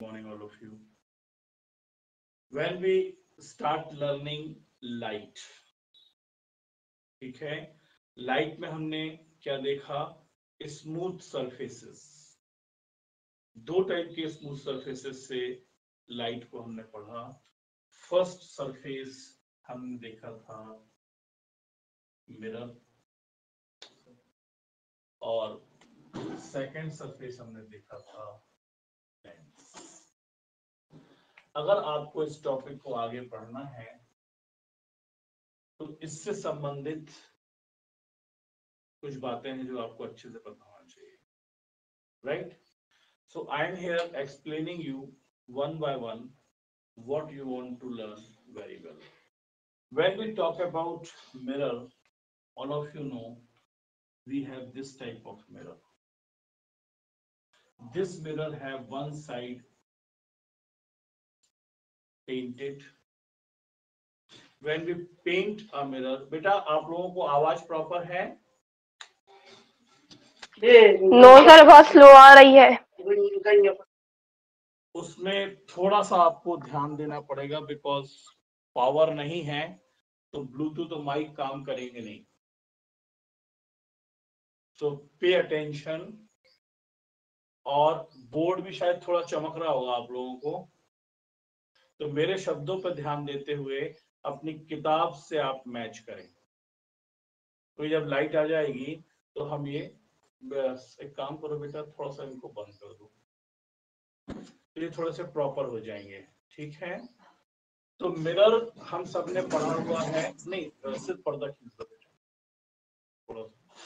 Morning, all of you. When we start learning light, ठीक है, light में हमने क्या देखा? स्मूथ सरफेसेस, दो टाइप के स्मूथ सरफेसेस से लाइट को हमने पढ़ा। फर्स्ट सरफेस हमने देखा था मिरर, और सेकंड सरफेस हमने देखा था लेंस। अगर आपको इस टॉपिक को आगे पढ़ना है तो इससे संबंधित कुछ बातें हैं जो आपको अच्छे से पता होना चाहिए, right? So I am here explaining you one by one what you want to learn very well. When we talk about mirror, all of you know we have this type of mirror. This mirror have one side painted. When we paint a mirror, बेटा आप लोगों को आवाज proper है? No sir, बहुत slow आ रही है। उसमें थोड़ा सा आपको ध्यान देना पड़ेगा, बिकॉज पावर नहीं है तो ब्लूटूथ तो माइक काम करेंगे नहीं। तो पे अटेंशन। और बोर्ड भी शायद थोड़ा चमक रहा होगा आप लोगों को, तो मेरे शब्दों पर ध्यान देते हुए अपनी किताब से आप मैच करें। तो जब लाइट आ जाएगी तो हम ये एक काम करो बेटा, थोड़ा सा इनको बंद कर दो, तो ये थोड़े से प्रॉपर हो जाएंगे, ठीक है? तो मिरर हम सबने पढ़ा हुआ है, नहीं सिर्फ पर्दा खींच दो बेटा थोड़ा सा,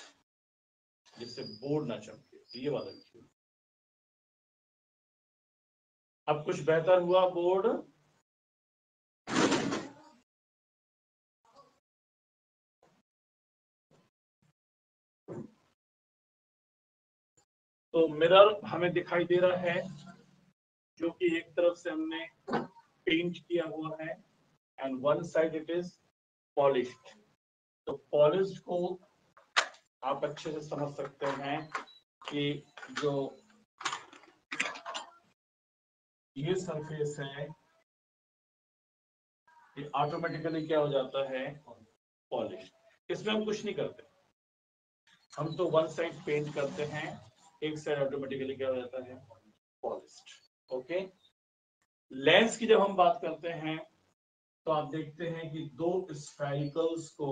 जिससे बोर्ड ना चमके। ये वाला खींच, अब कुछ बेहतर हुआ बोर्ड? तो मिरर हमें दिखाई दे रहा है, जो कि एक तरफ से हमने पेंट किया हुआ है and one side it is polished. तो पॉलिश्ड को आप अच्छे से समझ सकते हैं कि जो ये सरफेस है ये ऑटोमेटिकली क्या हो जाता है? पॉलिश्ड। इसमें हम कुछ नहीं करते, हम तो वन साइड पेंट करते हैं, एक साइड ऑटोमेटिकली क्या हो जाता है? पॉलिश्ड। ओके। लेंस की जब हम बात करते हैं तो आप देखते हैं कि दो स्फेरिकल्स को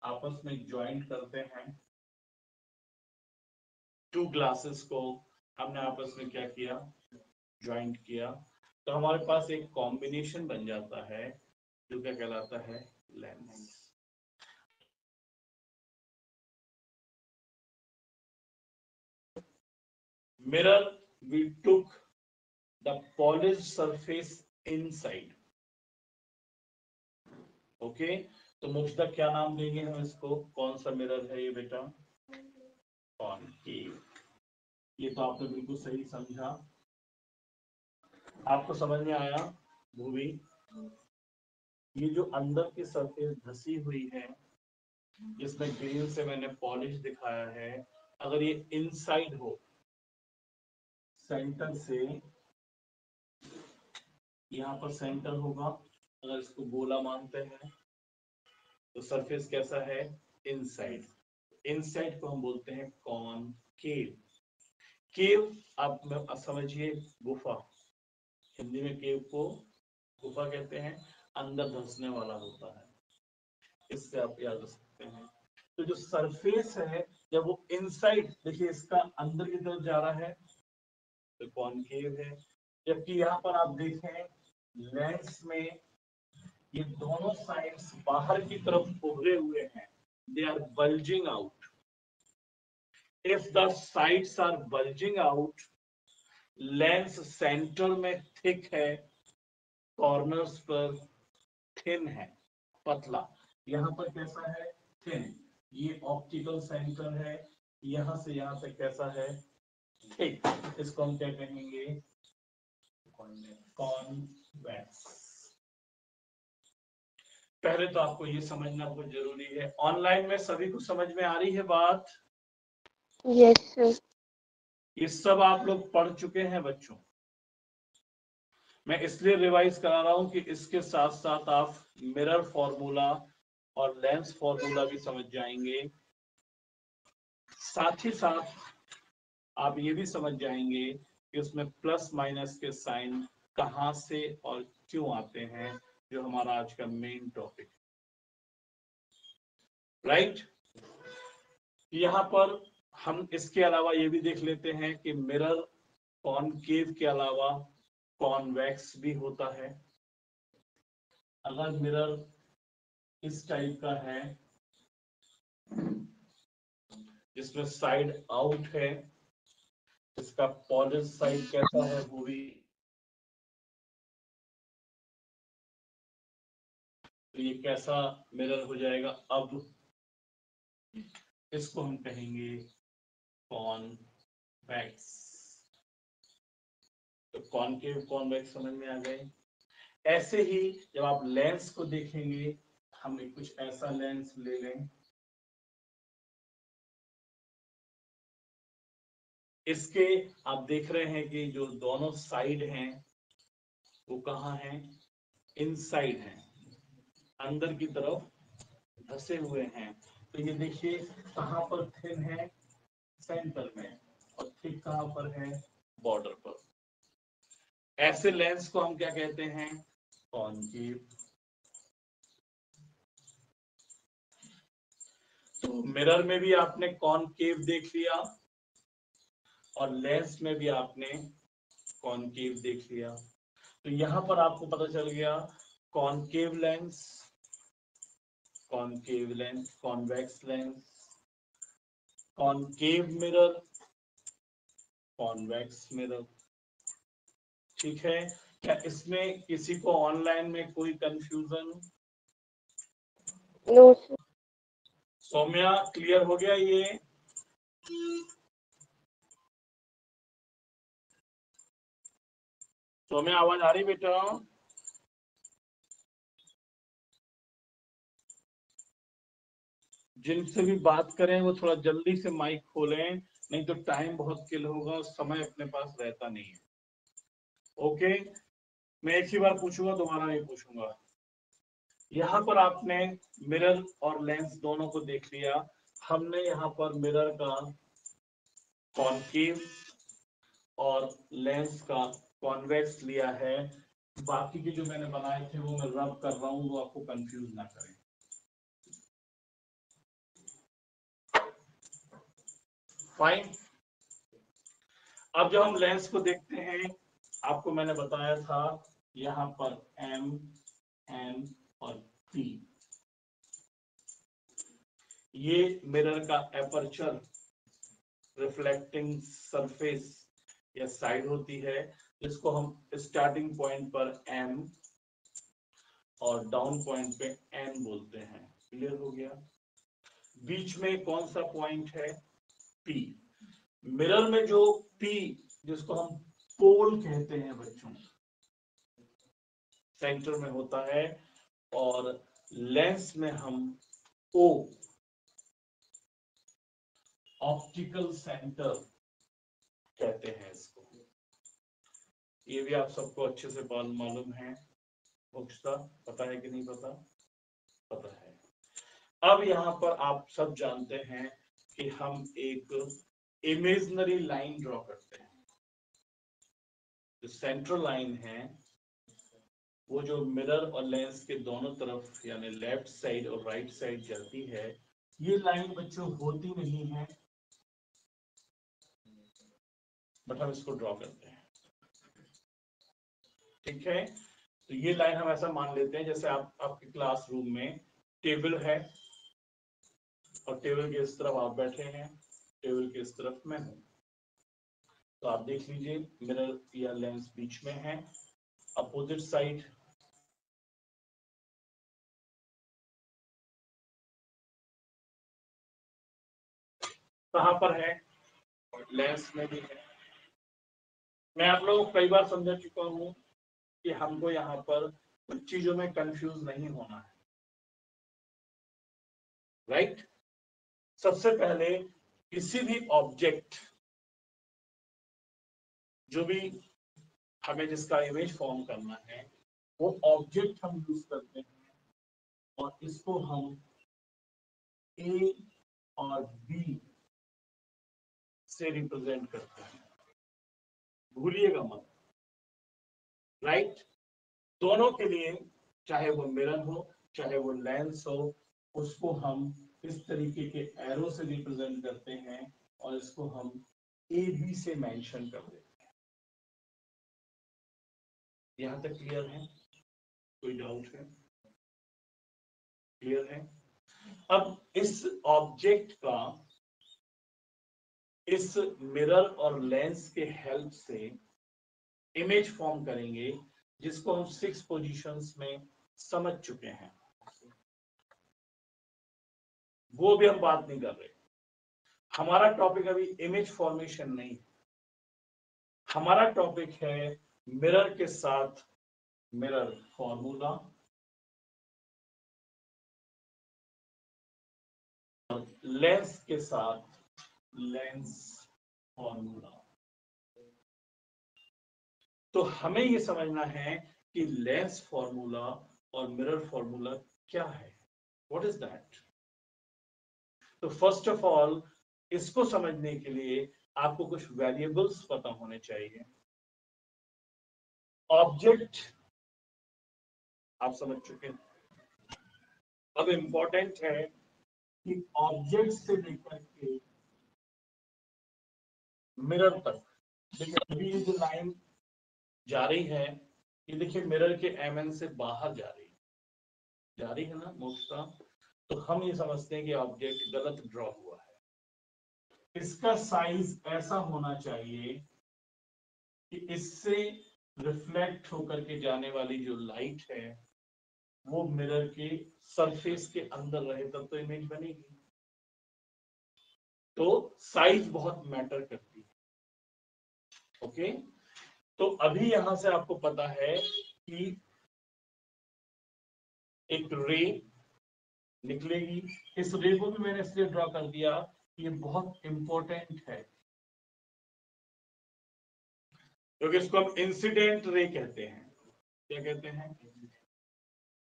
आपस में ज्वाइंट करते हैं। टू ग्लासेस को हमने आपस में क्या किया? ज्वाइंट किया। तो हमारे पास एक कॉम्बिनेशन बन जाता है जो क्या कहलाता है? Lens. Mirror, we took the polished surface inside. Okay, तो मुझदा क्या नाम देंगे हम इसको? कौन सा मिरर है ये बेटा? कॉनकेव। ये तो आपने बिल्कुल सही समझा। आपको समझ में आया भूवी? ये जो अंदर की सरफेस धसी हुई है, जिसमें ग्रीन से मैंने पॉलिश दिखाया है, अगर ये इनसाइड हो, सेंटर से यहाँ पर सेंटर होगा, अगर इसको गोला मानते हैं तो सरफेस कैसा है? इनसाइड। इनसाइड को हम बोलते हैं कॉनकेव। केव आप समझिए गुफा, हिंदी में केव को गुफा कहते हैं, अंदर धंसने वाला होता है, इससे आप याद रख सकते हैं। तो जो सरफेस है जब वो इनसाइड, देखिए इसका अंदर की तरफ जा रहा है तो कॉनकेव है, जबकि यहाँ पर आप देखें लेंस में ये दोनों साइड्स बाहर की तरफ उभरे हुए हैं, they are bulging out. If the sides are bulging out, lens centre में थिक है, कॉर्नर्स पर थिन है, पतला। यहाँ पर कैसा है? थिन। ये ऑप्टिकल सेंटर है, यहां से यहां तक कैसा है? थिक। इसको हम क्या कहेंगे? कॉन्वेक्स। पहले तो आपको ये समझना बहुत जरूरी है। ऑनलाइन में सभी को समझ में आ रही है बात? Yes sir. ये सब आप लोग पढ़ चुके हैं बच्चों? मैं इसलिए रिवाइज करा रहा हूं कि इसके साथ साथ आप मिरर फॉर्मूला और लेंस फॉर्मूला भी समझ जाएंगे, साथ ही साथ आप ये भी समझ जाएंगे कि उसमें प्लस माइनस के साइन कहां से और क्यों आते हैं, जो हमारा आज का मेन टॉपिक है। राइट, यहां पर हम इसके अलावा ये भी देख लेते हैं कि मिरर कॉनकेव के अलावा कॉन्वेक्स भी होता है। अगर मिरर इस टाइप का है जिसमें साइड आउट है, इसका पॉलिश साइड कैसा है वो भी, तो ये कैसा मिरर हो जाएगा। अब इसको हम कहेंगे कॉन्वेक्स। तो कॉनकेव कॉन्वेक्स समझ में आ गए। ऐसे ही जब आप लेंस को देखेंगे, हम कुछ ऐसा लेंस ले लें, इसके आप देख रहे हैं कि जो दोनों साइड हैं वो कहाँ हैं, इनसाइड हैं, अंदर की तरफ धसे हुए हैं। तो ये देखिए कहाँ पर थिन है, सेंटर में, और थिक कहाँ पर है, बॉर्डर पर। ऐसे लेंस को हम क्या कहते हैं, कॉनकेव। तो मिरर में भी आपने कॉनकेव देख लिया और लेंस में भी आपने कॉनकेव देख लिया। तो यहां पर आपको पता चल गया concave lens, concave lens, convex lens, concave mirror, convex mirror. ठीक है, क्या इसमें किसी को ऑनलाइन में कोई confusion? No sir. Saumya clear हो गया ये? सौम्या आवाज आ रही बेटा? जिनसे भी बात करें वो थोड़ा जल्दी से माइक खोलें, नहीं तो टाइम बहुत किल होगा और समय अपने पास रहता नहीं है। ओके, मैं एक ही बार पूछूंगा, दोबारा नहीं पूछूंगा। यहाँ पर आपने मिरर और लेंस दोनों को देख लिया। हमने यहाँ पर मिरर का कॉनकेव और लेंस का कॉन्वेक्स लिया है। बाकी के जो मैंने बनाए थे वो मैं रब कर रहा हूं, वो आपको कंफ्यूज ना करें। फाइन। अब जब हम लेंस को देखते हैं, आपको मैंने बताया था यहाँ पर M, N और P, ये मिरर का एपर्चर रिफ्लेक्टिंग सरफेस या साइड होती है, जिसको हम स्टार्टिंग पॉइंट पर M और डाउन पॉइंट पे N बोलते हैं। क्लियर हो गया? बीच में कौन सा पॉइंट है, P। मिरर में जो P, जिसको हम पोल कहते हैं बच्चों, सेंटर में होता है, और लेंस में हम O, ऑप्टिकल सेंटर कहते हैं इसको। ये भी आप सबको अच्छे से मालूम है, पता है कि नहीं पता? पता है। अब यहाँ पर आप सब जानते हैं कि हम एक इमेजिनरी लाइन ड्रॉ करते हैं। जो सेंट्रल लाइन है वो जो मिरर और लेंस के दोनों तरफ यानी लेफ्ट साइड और राइट साइड जाती है, ये लाइन बच्चों होती नहीं है, बट हम इसको ड्रॉ करते हैं। ठीक है, तो ये लाइन हम ऐसा मान लेते हैं जैसे आपके क्लासरूम में टेबल है और टेबल के इस तरफ आप बैठे हैं, टेबल के इस तरफ मैं हूं। तो आप देख लीजिए मिरर या लेंस बीच में है, अपोजिट साइड कहां पर है, और लेंस में भी है। मैं आप लोगों को कई बार समझा चुका हूं कि हमको यहाँ पर कुछ चीजों में कंफ्यूज नहीं होना है। राइट, सबसे पहले किसी भी ऑब्जेक्ट जो भी हमें जिसका इमेज फॉर्म करना है वो ऑब्जेक्ट हम यूज करते हैं और इसको हम ए और बी से रिप्रेजेंट करते हैं, भूलिएगा मत, राइट। दोनों के लिए, चाहे वो मिरर हो चाहे वो लेंस हो, उसको हम इस तरीके के एरो से रिप्रेजेंट करते हैं और इसको हम ए बी से मेंशन कर देते हैं। यहां तक क्लियर है? कोई डाउट है? क्लियर है? अब इस ऑब्जेक्ट का इस मिरर और लेंस के हेल्प से इमेज फॉर्म करेंगे, जिसको हम 6 पोजीशंस में समझ चुके हैं, वो भी हम बात नहीं कर रहे। हमारा टॉपिक अभी इमेज फॉर्मेशन नहीं, हमारा टॉपिक है मिरर के साथ मिरर फॉर्मूला और लेंस के साथ लेंस फॉर्मूला। तो हमें यह समझना है कि लेंस फॉर्मूला और मिरर फॉर्मूला क्या है, व्हाट इज दैट। तो फर्स्ट ऑफ ऑल इसको समझने के लिए आपको कुछ वेरिएबल्स पता होने चाहिए। ऑब्जेक्ट आप समझ चुके हैं, अब इंपॉर्टेंट है कि ऑब्जेक्ट से लेकर के मिरर तक, देखिए अभी ये जो लाइन जा रही है, ये देखिए मिरर के एमएन से बाहर जा रही है ना मोक्षा। तो हम ये समझते हैं कि ऑब्जेक्ट गलत ड्रॉ हुआ है। इसका साइज ऐसा होना चाहिए कि इससे रिफ्लेक्ट होकर के जाने वाली जो लाइट है वो मिरर के सरफेस के अंदर रहे, तब तो इमेज बनेगी। तो साइज बहुत मैटर करती है। ओके, तो अभी यहां से आपको पता है कि एक रे निकलेगी। इस रे को भी मैंने इसलिए ड्रॉ कर दिया, ये बहुत इंपॉर्टेंट है क्योंकि इसको हम इंसिडेंट रे कहते हैं। क्या कहते हैं?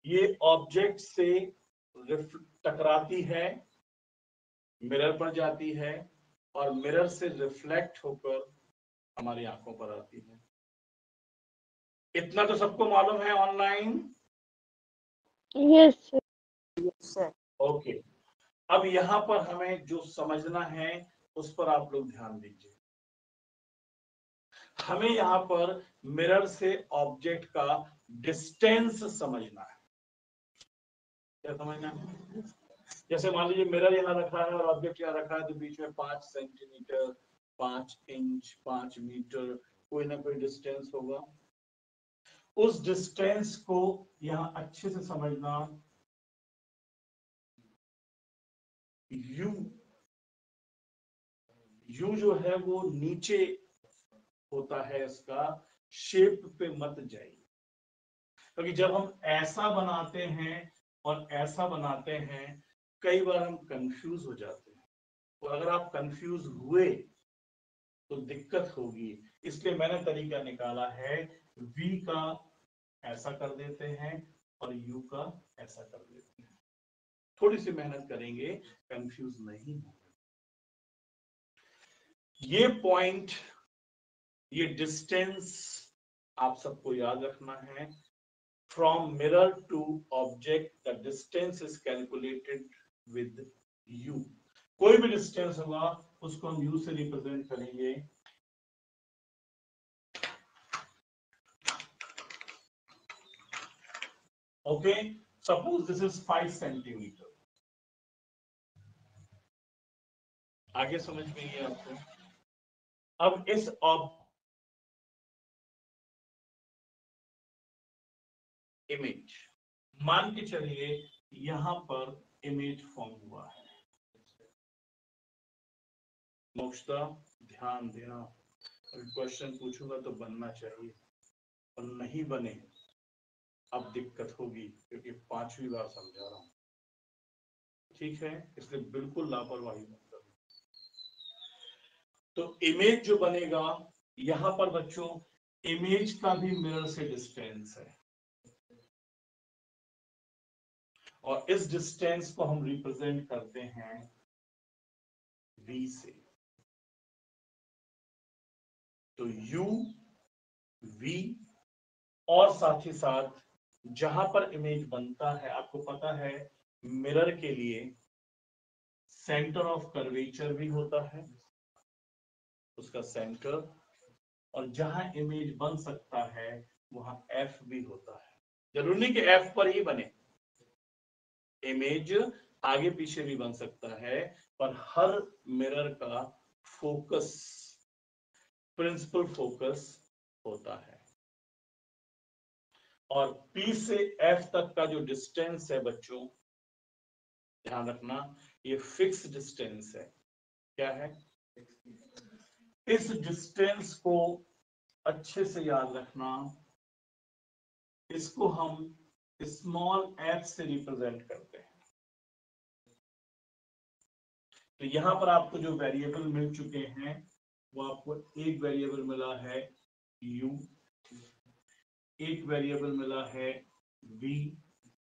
ये ऑब्जेक्ट से टकराती है, मिरर पर जाती है और मिरर से रिफ्लेक्ट होकर हमारी आंखों पर आती है। इतना तो सबको मालूम है ऑनलाइन? Yes sir. ओके, अब यहां पर हमें जो समझना है उस पर आप लोग ध्यान दीजिए। हमें यहां पर मिरर से ऑब्जेक्ट का डिस्टेंस समझना है। क्या समझना है? जैसे मान लीजिए मिरर यहां रखा है और ऑब्जेक्ट यहां रखा है, तो बीच में 5 सेंटीमीटर, 5 इंच, 5 मीटर कोई ना कोई डिस्टेंस होगा। उस डिस्टेंस को यहां अच्छे से समझना। यू जो है वो नीचे होता है, इसका शेप पे मत जाइए, क्योंकि जब हम ऐसा बनाते हैं और ऐसा बनाते हैं, कई बार हम कंफ्यूज हो जाते हैं। तो अगर आप कंफ्यूज हुए तो दिक्कत होगी। इसलिए मैंने तरीका निकाला है, वी का ऐसा कर देते हैं और यू का ऐसा कर देते हैं। थोड़ी सी मेहनत करेंगे, कंफ्यूज नहीं होंगे। ये पॉइंट, ये डिस्टेंस आप सबको याद रखना है। From mirror to object the distance is calculated with you. कोई भी डिस्टेंस होगा उसको हम यू से रिप्रेजेंट करेंगे। Okay, suppose this is 5 centimetre. आगे समझ में ये आपको। अब इस इमेज, मान के चलिए यहां पर इमेज फॉर्म हुआ है। मोक्षता ध्यान देना, अगर क्वेश्चन पूछूंगा तो बनना चाहिए, और नहीं बने अब दिक्कत होगी, क्योंकि 5वीं बार समझा रहा हूं। ठीक है, इसलिए बिल्कुल लापरवाही मत करो। तो इमेज जो बनेगा यहां पर बच्चों, इमेज का भी मिरर से डिस्टेंस है और इस डिस्टेंस को हम रिप्रेजेंट करते हैं v से। तो u v और साथ ही साथ जहां पर इमेज बनता है, आपको पता है मिरर के लिए सेंटर ऑफ कर्वेचर भी होता है, उसका सेंटर, और जहां इमेज बन सकता है वहां f भी होता है। जरूरी नहीं कि f पर ही बने, इमेज आगे पीछे भी बन सकता है, पर हर मिरर का फोकस, प्रिंसिपल फोकस होता है। और P से F तक का जो डिस्टेंस है बच्चों, ध्यान रखना, ये फिक्स डिस्टेंस है। क्या है? इस डिस्टेंस को अच्छे से याद रखना, इसको हम स्मॉल f से रिप्रेजेंट करते हैं। तो यहां पर आपको जो वेरिएबल मिल चुके हैं वो आपको एक वेरिएबल मिला है u, एक वेरिएबल मिला है v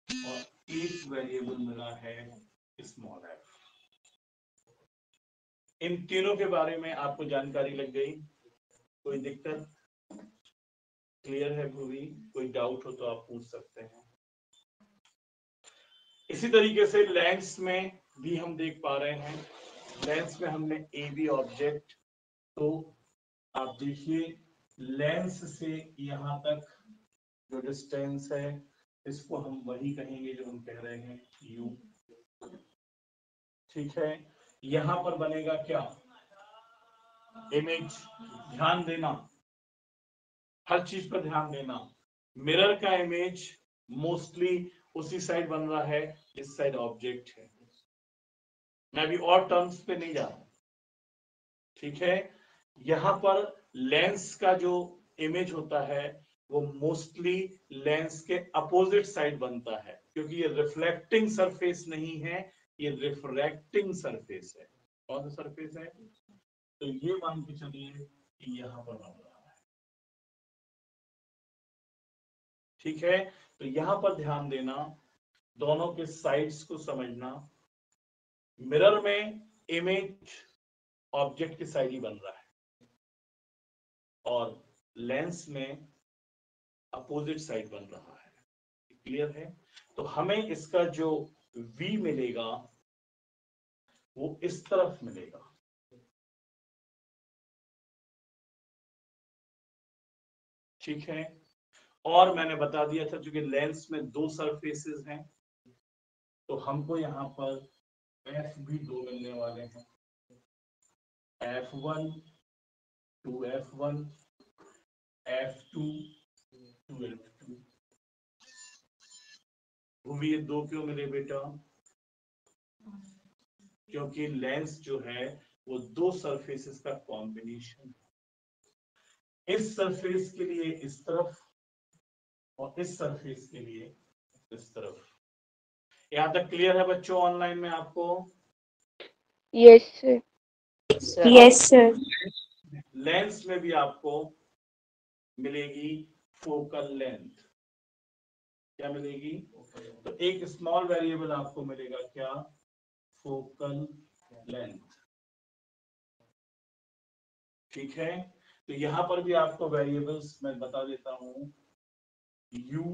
और एक वेरिएबल मिला है स्मॉल f। इन तीनों के बारे में आपको जानकारी लग गई? कोई दिक्कत? क्लियर है भूवी? कोई डाउट हो तो आप पूछ सकते हैं। इसी तरीके से लेंस में भी हम देख पा रहे हैं, लेंस में हमने ए बी ऑब्जेक्ट, तो आप देखिए लेंस से यहां तक जो डिस्टेंस है इसको हम वही कहेंगे जो हम कह रहे हैं u। ठीक है, यहां पर बनेगा क्या? इमेज। ध्यान देना, हर चीज पर ध्यान देना। मिरर का इमेज मोस्टली उसी साइड बन रहा है इस साइड ऑब्जेक्ट है। मैं अभी और टर्म्स पे नहीं जा रहा, ठीक है। यहां पर लेंस का जो इमेज होता है वो मोस्टली लेंस के अपोजिट साइड बनता है, क्योंकि ये रिफ्लेक्टिंग सरफेस नहीं है, ये रिफ्रैक्टिंग सरफेस है। कौन सा सरफेस है? तो ये मान के चलिए कि यहां पर बन रहा है। ठीक है, तो यहां पर ध्यान देना, दोनों के साइड्स को समझना। मिरर में इमेज ऑब्जेक्ट की साइड ही बन रहा है और लेंस में अपोजिट साइड बन रहा है। क्लियर है? तो हमें इसका जो v मिलेगा वो इस तरफ मिलेगा। ठीक है, और मैंने बता दिया था क्योंकि लेंस में दो सरफेसेस हैं तो हमको यहां पर f भी दो मिलने वाले हैं, f1 2f1 f2 2f2। भूमि ये दो क्यों मिले बेटा? क्योंकि लेंस जो है वो दो सरफेसेस का कॉम्बिनेशन है, इस सरफेस के लिए इस तरफ और इस सरफेस के लिए इस तरफ। यहां तक क्लियर है बच्चों ऑनलाइन में आपको? Yes sir. Yes sir. Lens में भी आपको मिलेगी फोकल लेंथ। क्या मिलेगी? तो एक स्मॉल वेरिएबल आपको मिलेगा क्या? Focal length. ठीक है, तो यहां पर भी आपको वेरिएबल्स मैं बता देता हूं, u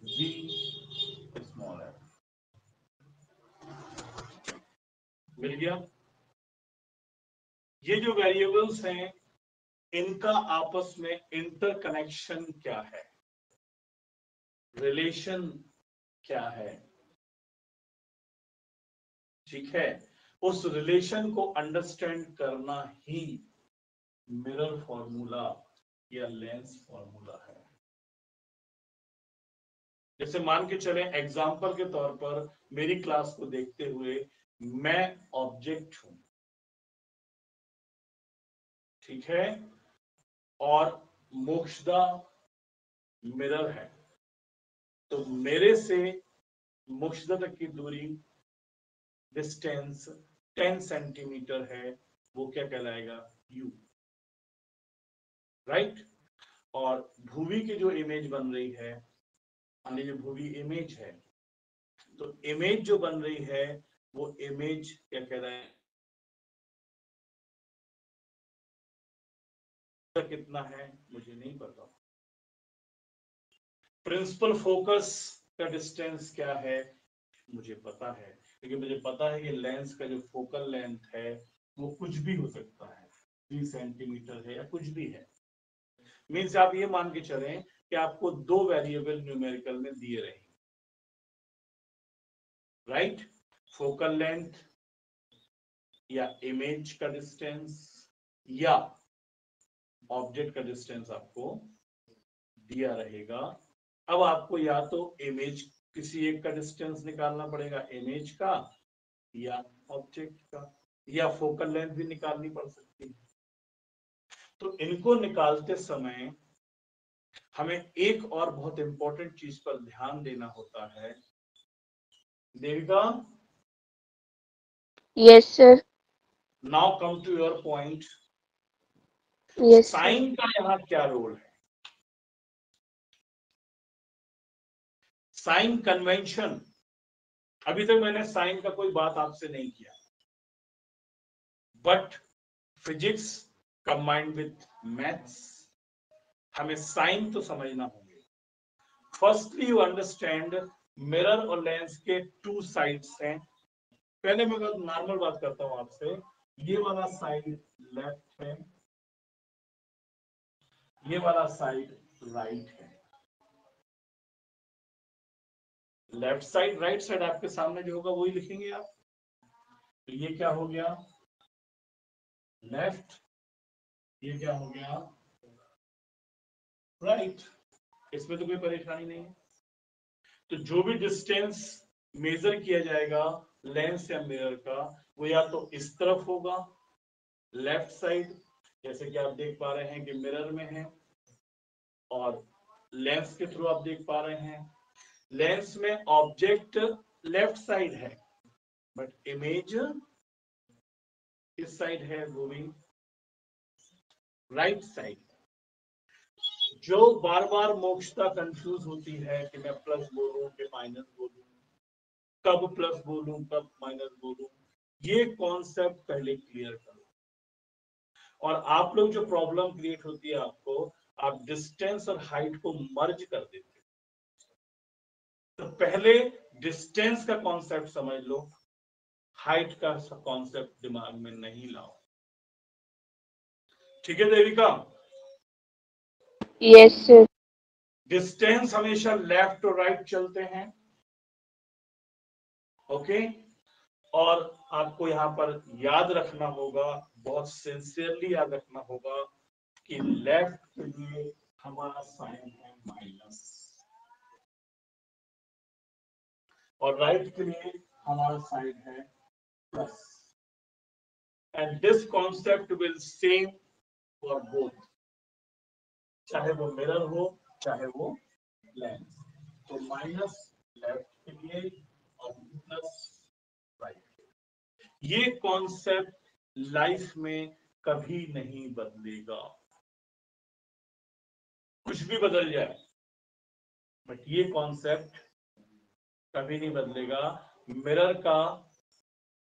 v स्मॉल है। मिल गया? ये जो वेरिएबल्स हैं इनका आपस में इंटरकनेक्शन क्या है, रिलेशन क्या है? ठीक है, उस रिलेशन को अंडरस्टैंड करना ही मिरर फॉर्मूला या लेंस फॉर्मूला है। जैसे मान के चले एग्जाम्पल के तौर पर मेरी क्लास को देखते हुए मैं ऑब्जेक्ट हूं, ठीक है, और मोक्षदा मिरर है, तो मेरे से मोक्षदा तक की दूरी डिस्टेंस 10 सेंटीमीटर है, वो क्या कहलाएगा? u। राइट। और भूमि की जो इमेज बन रही है, मान लीजिए भूमि इमेज है, तो इमेज जो बन रही है वो इमेज क्या कह रहा है, कितना है मुझे नहीं पता। प्रिंसिपल फोकस का डिस्टेंस क्या है मुझे पता है, क्योंकि मुझे पता है कि लेंस का जो फोकल लेंथ है वो कुछ भी हो सकता है, 3 सेंटीमीटर है या कुछ भी है। मीन्स आप ये मान के चलें कि आपको 2 वेरिएबल न्यूमेरिकल में दिए रहेंगे, राइट। फोकल लेंथ या इमेज का डिस्टेंस या ऑब्जेक्ट का डिस्टेंस आपको दिया रहेगा। अब आपको या तो इमेज किसी एक का डिस्टेंस निकालना पड़ेगा, इमेज का या ऑब्जेक्ट का, या फोकल लेंथ भी निकालनी पड़ सकती है। तो इनको निकालते समय हमें एक और बहुत इंपॉर्टेंट चीज पर ध्यान देना होता है। Devika, yes sir. Now come to your point. Yes sir. Sign का यहाँ क्या रोल है? साइन कन्वेंशन, अभी तक मैंने साइन का कोई बात आपसे नहीं किया, but physics combined with maths, हमें साइन तो समझना होंगे। फर्स्टली यू अंडरस्टैंड, मिरर और लेंस के 2 साइड्स हैं। पहले मैं नॉर्मल बात करता हूं आपसे। ये वाला साइड लेफ्ट है, ये वाला साइड राइट है। लेफ्ट साइड राइट साइड आपके सामने जो होगा वही लिखेंगे आप। तो ये क्या हो गया लेफ्ट, ये क्या हो गया राइट। इसमें तो कोई परेशानी नहीं है। तो जो भी डिस्टेंस मेजर किया जाएगा लेंस या मिरर का, वो या तो इस तरफ होगा लेफ्ट साइड, जैसे कि आप देख पा रहे हैं कि मिरर में है, और लेंस के थ्रू आप देख पा रहे हैं लेंस में ऑब्जेक्ट लेफ्ट साइड है, बट इमेज इस साइड है, वो भी राइट साइड। जो बार बार मोक्षता कंफ्यूज होती है कि मैं प्लस बोलूं कि माइनस बोलूं, कब प्लस बोलूं कब माइनस बोलूं, ये कॉन्सेप्ट पहले क्लियर करो। और आप लोग जो प्रॉब्लम क्रिएट होती है आपको, आप डिस्टेंस और हाइट को मर्ज कर देते हो। तो पहले डिस्टेंस का कॉन्सेप्ट समझ लो, हाइट का कॉन्सेप्ट दिमाग में नहीं लाओ। ठीक है देविका? Yes sir. डिस्टेंस हमेशा लेफ्ट और राइट चलते हैं, ओके। और आपको यहां पर याद रखना होगा, बहुत सिंसियरली याद रखना होगा कि लेफ्ट के लिए हमारा साइन है माइनस, और राइट के लिए हमारा साइन है plus. And this concept will same for both, चाहे वो मिरर हो चाहे वो लेंस। तो माइनस लेफ्ट के लिए और प्लस राइट। ये कॉन्सेप्ट लाइफ में कभी नहीं बदलेगा, कुछ भी बदल जाए, बट ये कॉन्सेप्ट कभी नहीं बदलेगा। मिरर का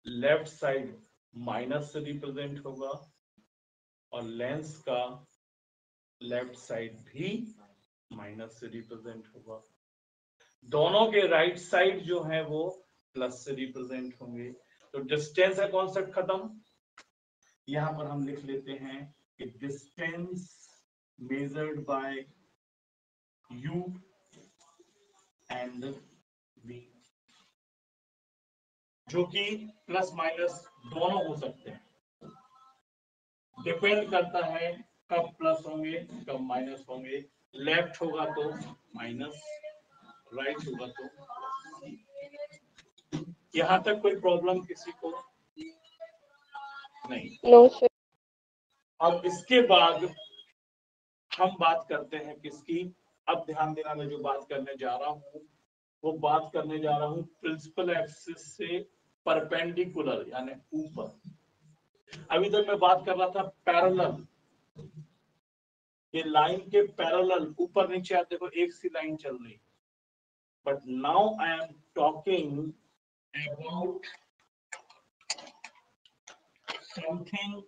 लेफ्ट साइड माइनस से रिप्रेजेंट होगा, और लेंस का लेफ्ट साइड भी माइनस से रिप्रेजेंट होगा। दोनों के राइट साइड जो है वो प्लस से रिप्रेजेंट होंगे। तो डिस्टेंस का कॉन्सेप्ट खत्म। यहां पर हम लिख लेते हैं कि distance measured by u and v, जो कि प्लस माइनस दोनों हो सकते हैं, डिपेंड करता है कब प्लस होंगे कब माइनस होंगे। लेफ्ट होगा तो माइनस, राइट होगा तो। यहां तक कोई प्रॉब्लम किसी को नहीं? No sir. अब इसके बाद हम बात करते हैं किसकी? अब ध्यान देना, मैं जो बात करने जा रहा हूं वो बात करने जा रहा हूं प्रिंसिपल एक्सिस से परपेंडिकुलर, यानी ऊपर। अभी तक मैं बात कर रहा था पैरेलल, ये लाइन के पैरेलल ऊपर नीचे आप देखो एक सी लाइन चल रही, but now I am talking about something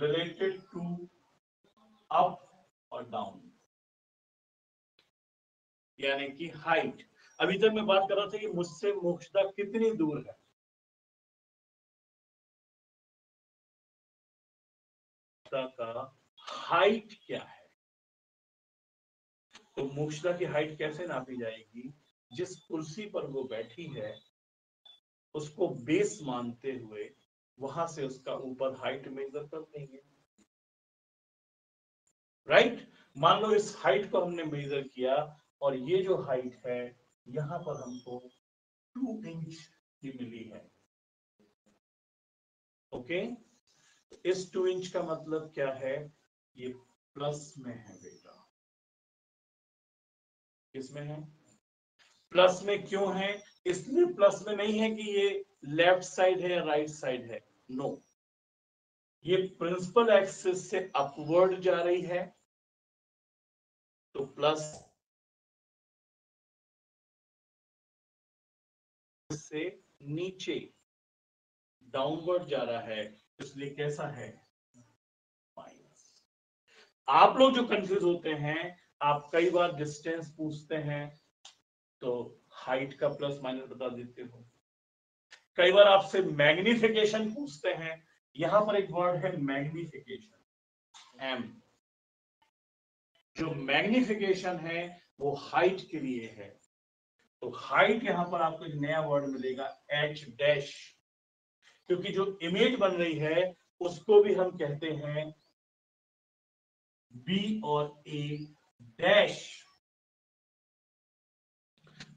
related to up और डाउन, यानी कि हाइट। अभी तक मैं बात कर रहा था कि मुझसे मोक्षदा कितनी दूर है, का हाइट क्या है। तो मोक्षदा की हाइट कैसे नापी जाएगी, जिस कुर्सी पर वो बैठी है उसको बेस मानते हुए वहां से उसका ऊपर हाइट मेजर कर देंगे, राइट। मान लो इस हाइट को हमने मेजर किया और ये जो हाइट है यहां पर हमको 2 इंच की मिली है, ओके। इस 2 इंच का मतलब क्या है, ये प्लस में है बेटा, किसमें है, प्लस में। क्यों है, इसलिए प्लस में नहीं है कि ये लेफ्ट साइड है या राइट साइड है, नो, ये प्रिंसिपल एक्सिस से अपवर्ड जा रही है तो प्लस, से नीचे डाउनवर्ड जा रहा है इसलिए कैसा है, माइनस। आप लोग जो कंफ्यूज होते हैं, आप कई बार डिस्टेंस पूछते हैं तो हाइट का प्लस माइनस बता देते हो, कई बार आपसे मैग्निफिकेशन पूछते हैं, यहां पर एक वर्ड है मैग्निफिकेशन, एम। जो मैग्निफिकेशन है वो हाइट के लिए है, तो हाइट यहां पर आपको एक नया वर्ड मिलेगा एच डैश, क्योंकि जो इमेज बन रही है उसको भी हम कहते हैं बी और ए डैश।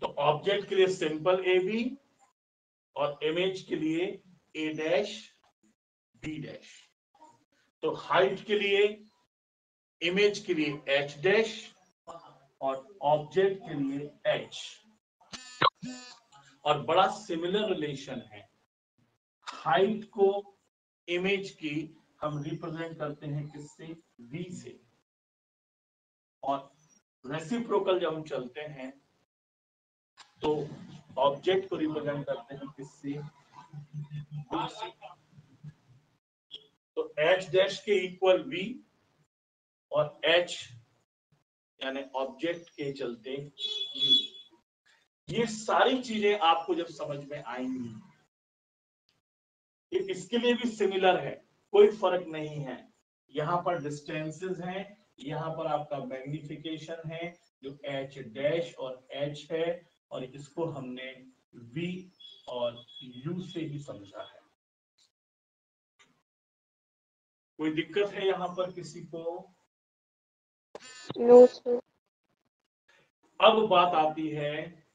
तो ऑब्जेक्ट के लिए सिंपल ए बी और इमेज के लिए ए डैश बी डैश। तो हाइट के लिए, इमेज के लिए एच डैश और ऑब्जेक्ट के लिए एच। और बड़ा सिमिलर रिलेशन है, हाइट को इमेज की हम रिप्रेजेंट करते हैं किससे, v से, और रेसिप्रोकल जब हम चलते हैं तो ऑब्जेक्ट को रिप्रेजेंट करते हैं किससे, v से। तो h डैश के इक्वल v और h यानी ऑब्जेक्ट के चलते u। ये सारी चीजें आपको जब समझ में आएंगी, ये इसके लिए भी सिमिलर है, कोई फर्क नहीं है। यहां पर डिस्टेंसेस हैं, यहां पर आपका मैग्निफिकेशन है जो h डैश और h है, और इसको हमने v और u से ही समझा है। कोई दिक्कत है यहां पर किसी को? No sir. अब बात आती है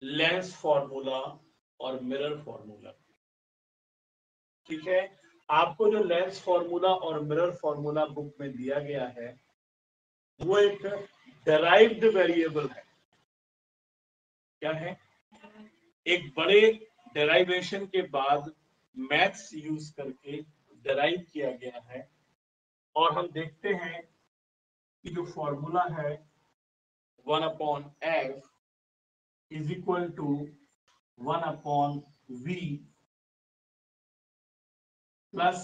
लेंस फॉर्मूला और मिरर फॉर्मूला, ठीक है। आपको जो लेंस फॉर्मूला और मिरर फॉर्मूला बुक में दिया गया है वो एक डेराइव्ड वेरिएबल है। क्या है, एक बड़े डेराइवेशन के बाद मैथ्स यूज करके डेराइव किया गया है, और हम देखते हैं कि जो फॉर्मूला है 1/f is equal to 1/v plus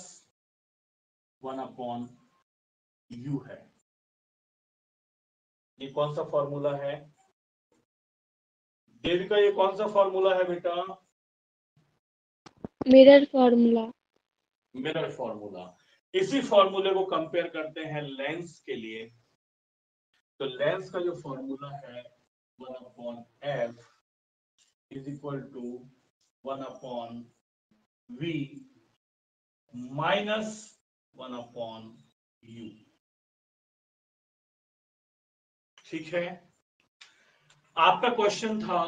1/u है। ये कौन सा फॉर्मूला है देविका, ये कौन सा फॉर्मूला है बेटा? Mirror formula. Mirror formula. इसी फॉर्मूले को कंपेयर करते हैं लेंस के लिए। तो लेंस का जो फॉर्मूला है 1/f is equal to 1/v minus 1/u, ठीक है। आपका क्वेश्चन था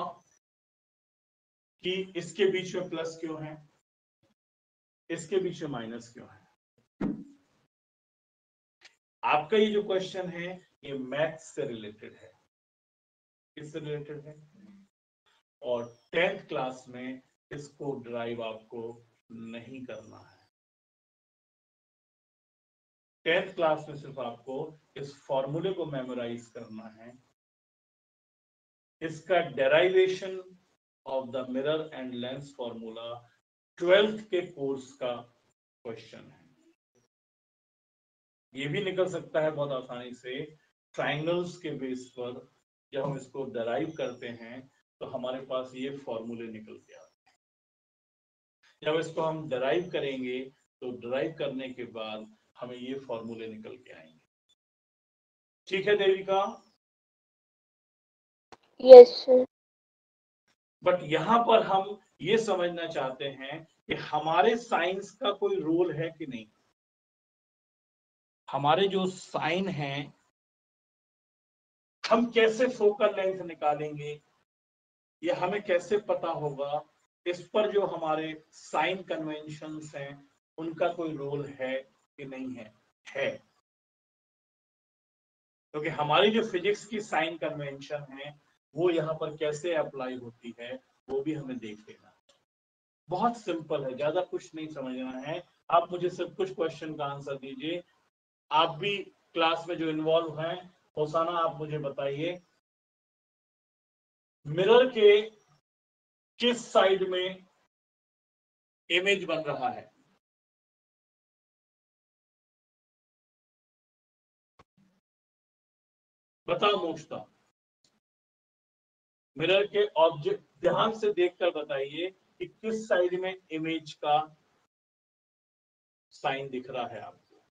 कि इसके बीच में प्लस क्यों है, इसके बीच में माइनस क्यों है। आपका ये जो क्वेश्चन है ये मैथ्स से रिलेटेड है, किससे रिलेटेड है, और 10th क्लास में इसको ड्राइव आपको नहीं करना है। 10th क्लास में सिर्फ आपको इस फॉर्मूले को मेमोराइज करना है। इसका derivation of the mirror and lens formula 12th के कोर्स का क्वेश्चन है। ये भी निकल सकता है बहुत आसानी से, ट्राइंगल्स के बेस पर जब हम इसको डराइव करते हैं तो हमारे पास ये फॉर्मूले निकल के आते हैं। जब इसको हम डराइव करेंगे तो डराइव करने के बाद हमें ये फॉर्मूले निकल के आएंगे। ठीक है देविका? Yes sir. बट यहां पर हम ये समझना चाहते हैं कि हमारे साइंस का कोई रोल है कि नहीं। हमारे जो साइन हैं हम कैसे फोकल लेंथ निकालेंगे, ये हमें कैसे पता होगा, इस पर जो हमारे साइन कन्वेंशंस हैं उनका कोई रोल है कि नहीं है? है, क्योंकि हमारी जो फिजिक्स की साइन कन्वेंशन है वो यहाँ पर कैसे अप्लाई होती है वो भी हमें देख लेना। बहुत सिंपल है, ज्यादा कुछ नहीं समझना है। आप मुझे सिर्फ कुछ क्वेश्चन का आंसर दीजिए। आप भी क्लास में जो इन्वॉल्व हैं, होसाना आप मुझे बताइए मिरर के किस साइड में इमेज बन रहा है? बताओ मोक्ता। मिरर के ऑब्जेक्ट ध्यान से देखकर बताइए कि किस साइड में इमेज का साइन दिख रहा है आपको।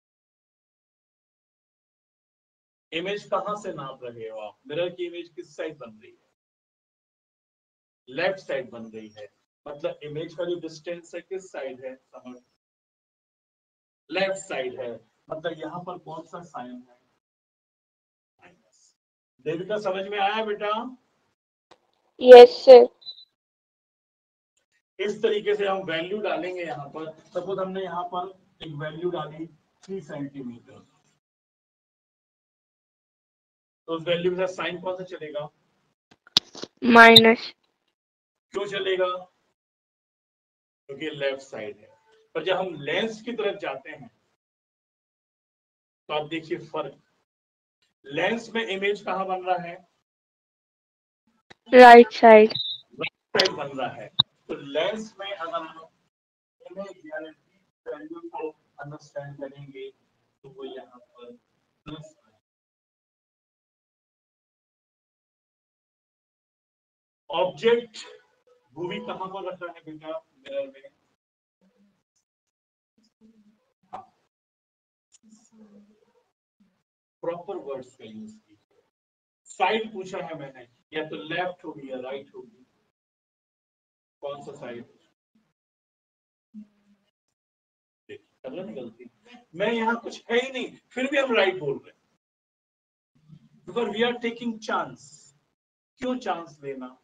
इमेज कहां से नाप रहे हो आप? मिरर की इमेज किस साइड बन रही है? लेफ्ट साइड बन रही है, मतलब इमेज का जो डिस्टेंस है किस साइड है? समझ, लेफ्ट साइड है, मतलब यहां पर कौन सा साइन है? माइनस। देविका समझ में आया बेटा? Yes sir. इस तरीके से हम वैल्यू डालेंगे यहाँ पर। सपोज हमने यहाँ पर एक वैल्यू डाली 3 सेंटीमीटर, तो उस वैल्यू के साथ साइन कौन सा चलेगा? माइनस। क्यों चलेगा? क्योंकि लेफ्ट साइड है। पर जब हम लेंस की तरफ जाते हैं तो आप देखिए फर्क, लेंस में इमेज कहां बन रहा है? Right side. राइट साइड बन रहा है। तो लेंस में अगर हम इमेज यानी वैल्यू को अंडरस्टैंड करेंगे तो वो यहाँ पर प्लस। ऑब्जेक्ट मूवी कहां पर रखा है बेटा? मिरर में। प्रॉपर वर्ड्स का यूज कीजिए। साइड पूछा है मैंने, या तो लेफ्ट होगी या राइट होगी, कौन सा साइड? कर रहे हैं गलती, मैं यहाँ कुछ है ही नहीं फिर भी हम राइट बोल रहे हैं, because we are taking chance. क्यों चांस लेना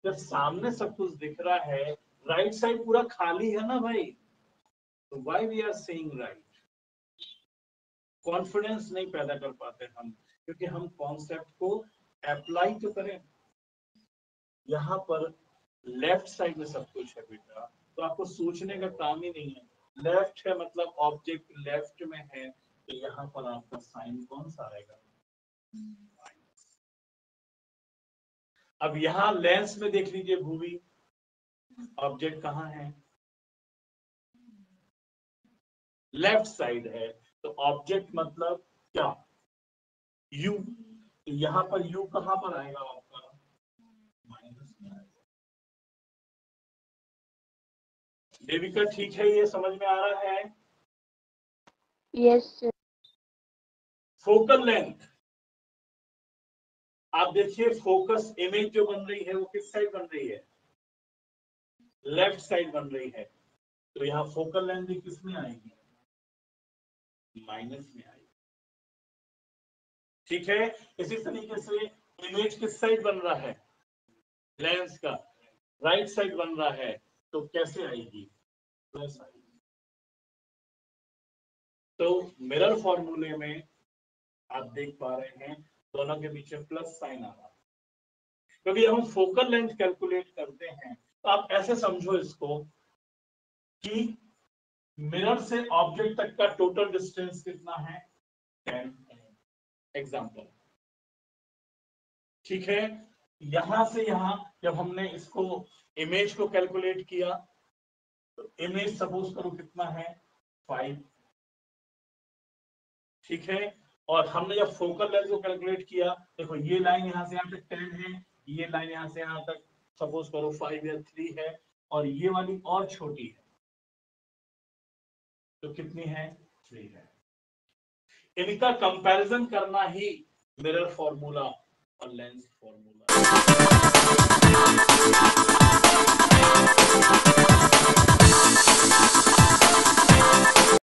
जब सामने सब कुछ दिख रहा है? राइट साइड पूरा खाली है ना भाई, तो why we are saying right? Confidence नहीं पैदा कर पाते हम, क्योंकि हम कॉन्सेप्ट को अप्लाई तो करें। यहाँ पर लेफ्ट साइड में सब कुछ है बेटा, तो आपको सोचने का काम ही नहीं है। लेफ्ट है मतलब ऑब्जेक्ट लेफ्ट में है, तो यहाँ पर आपका साइन कौन सा आएगा? अब यहाँ लेंस में देख लीजिए भूवी, ऑब्जेक्ट कहाँ है? लेफ्ट साइड है, तो ऑब्जेक्ट मतलब क्या? यू। तो यहाँ पर यू कहां पर आएगा आपका? माइनस में आएगा। देविका ठीक है, ये समझ में आ रहा है? Yes sir. फोकल लेंथ, आप देखिए फोकस इमेज जो बन रही है वो किस साइड बन रही है? लेफ्ट साइड बन रही है, तो यहाँ फोकल लेंथ भी किस में आएगी? माइनस में आएगी। ठीक है, इसी तरीके से इमेज किस साइड बन रहा है? लेंस का राइट साइड बन रहा है, तो कैसे आएगी? प्लस आएगी। तो मिरर फॉर्मूले में आप देख पा रहे हैं दोनों के बीच में प्लस साइन आ रहा है, क्योंकि हम फोकल लेंथ कैलकुलेट करते हैं। तो आप ऐसे समझो इसको कि मिरर से ऑब्जेक्ट तक का टोटल डिस्टेंस कितना है 10 mm। एग्जाम्पल, ठीक है। यहां से यहां जब हमने इसको इमेज को कैलकुलेट किया तो इमेज सपोज करो कितना है 5, ठीक है। और हमने जब फोकल लेंथ को कैलकुलेट किया, देखो ये लाइन यहां से यहां तक 10 है, ये लाइन यहां से यहां तक सपोज करो 5 या 3 है, और ये वाली और छोटी है तो कितनी है 3 है। इनका कंपैरिजन करना ही मिरर फॉर्मूला और लेंस फॉर्मूला।